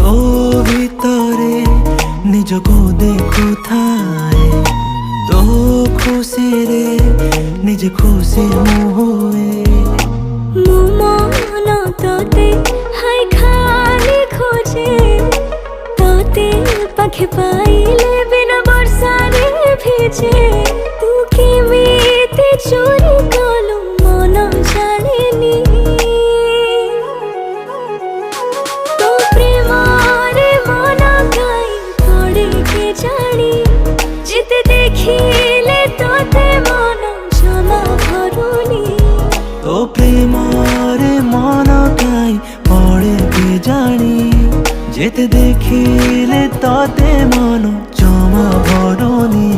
তো ভিতরে নিজକୁ ଦେଖୁଥାଏ তো ଖୁସିରେ ନିଜେ ଖୁସି ମୁଁ ହୁଏ। ମୋ ମନ ତତେ ହାଇ ଖାଲି ଖୋଜେ ତତେ ପାଖେ ପାଇଲେ ବିନା ବର୍ଷାରେ ଭିଜେ। ତୁ କେମିତି ଚୋରି କଲୁ ମନ ଜାଣିନି ତୋ ପ୍ରେମରେ ମନ କାଇଁ ପଡ଼େ କେଜାଣି ଯେତେ ଦେଖିଲେ ତତେ ମନ ଜମା ଭରୁନି। তো প্রেমরে মন কাই পড়ে কেজানি যেতে দেখিলে ততে মন জমা ভরনি।